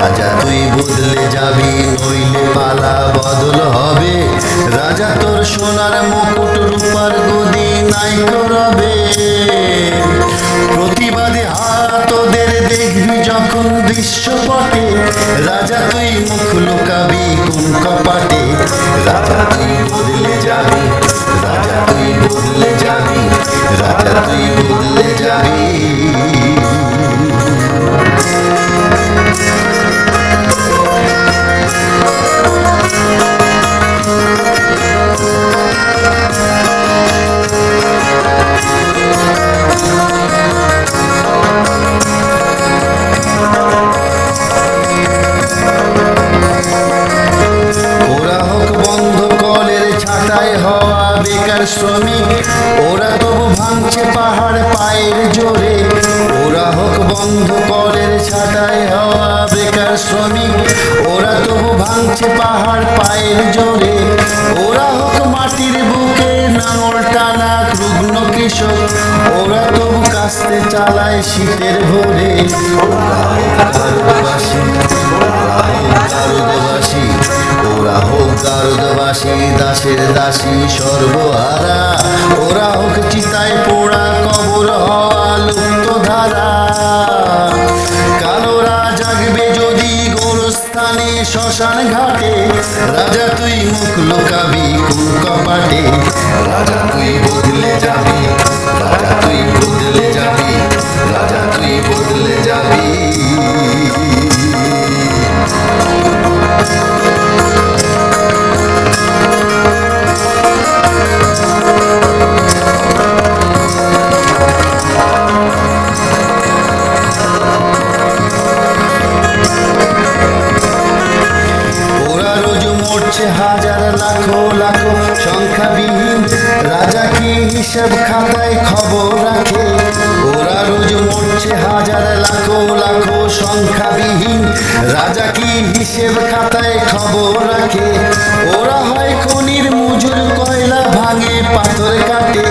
রাজা তুই বদলে যাবি, নইলে পালা বদল হবে। রাজা তোর সোনার মুকুট রূপার গদি নাই করবে। প্রতিবাদী হাত ওদের দেখবি যখন দৃশ্যপটে, রাজা তুই মুখ লুকাবি কোন কপাটে। রাজা তুই বদলে যাবি, রাজা তুই বদলে যাবি, রাজা তুই বদলে যাবি। বেকার শ্রমিক ওরা তবু ভাঙছে পাহাড় পায়ের জোরে। ওরা হোক বন্ধ কলের ছাটাই হওয়া বেকার শ্রমিক, ওরা তবু ভাঙছে পাহাড় পায়ের জোরে। ওরা হোক মাটির বুকে নাঙল টানা রুগ্ন কৃষক, ওরা তবু কাস্তে চালায় শীতের ভোরে। ওরা হোক গারদবাসী, ওরা হোক গারদবাসী, ওরা হোক গারদবাসী, দাসের দাসী সর্বহারা। ওরা হোক চিতায় পোড়া কবর হওয়া লুপ্ত ধারা। কালোরা জাগবে যদি গোরস্থানে শ্মশান ঘাটে, রাজা তুই মুখ লুকাবি কোন কপাটে। রাজা তুই বদলে যাবি, রাজা তুই বদলে যাবি, রাজা তুই বদলে যাবি। হাজার লাখো লাখো সংখ্যাবিহীন, রাজা কি হিসাব খাতায় খবর রাখে। ওরা রোজ মরছে হাজার লাখো লাখো সংখ্যাবিহীন, রাজা কি হিসেব খাতায় খবর রাখে। ওরা হয় খনির মজুর, কয়লা ভাঙে পাথর কাটে।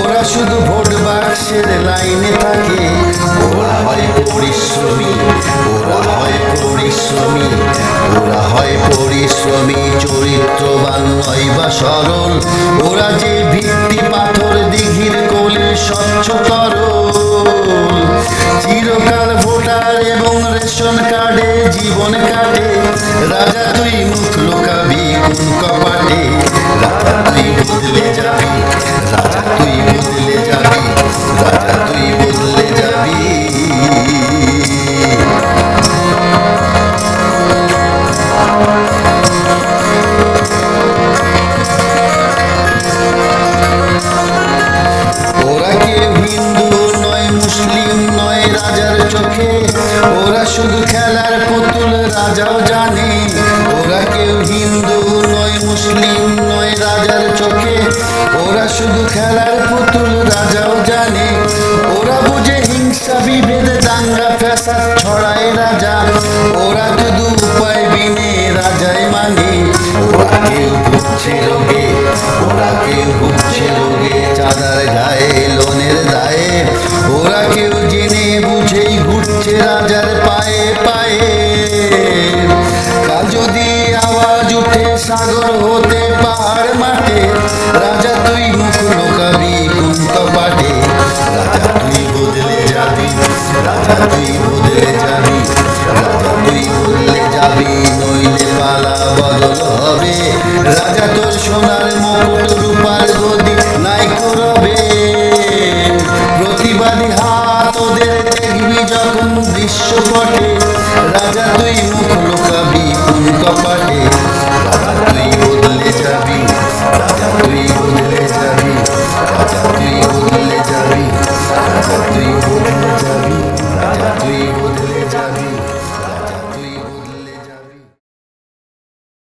ওরা শুধু ভোট বাক্সের লাইনে থাকে। ওরা হয় পরিশ্রমী, ওরা হয় পরিশ্রমী, ওরা হয় পরিশ্রমী, চরিত্রবান নয় বা সরল। ওরা যে ভিত্তি পাথর দিঘির কোলে স্বচ্ছ তরল। চিরকাল ভোটার এবং রেশন কার্ডে জীবন কাটে। রাজা তুই মুখ লুকাবি কোন কপাটে। রাজা তুই বদলে যাবি, রাজা তুই বদলে যাবি, রাজা তুই বদলে যাবি। ওরা কেউ হিন্দু নয়, মুসলিম নয় রাজার চোখে। ওরা শুধু খেলার পুতুল, রাজাও জানে। ওরা কেউ হিন্দু নয়, মুসলিম নয় রাজার চোখে। ওরা শুধু খেলার পুতুল, রাজাও জানে। ওরা বুঝে হিংসা বিভেদ দাঙ্গা ফ্যাসাদ ছড়ায় রাজা। ওরা শুধু উপায় বিনে রাজাই মানে। ওরা কেউ ভুগছে রোগে, ওরা কেউ ভুগছে রোগে চাঁদার গায়ে লোনের দায়ে। ওরা কেউ জেনে বুঝেই ঘুরছে রাজার পায়ে পায়ে। কাল যদি আওয়াজ উঠে সাগর হতে পাহাড় মাঠে, রাজা তুই মুখ লুকাবি কোন কপাটে। রাজা তুই বদলে যাবি, রাজা তুই বদলে যাবি, রাজা তুই বদলে যাবি, নইলে পালা বদল হবে। রাজা তোর সোনার মুকুট রূপার গদি নাই করবে। প্রতিবাদী হাত ওদের দেখবি যখন দৃশ্যপটে,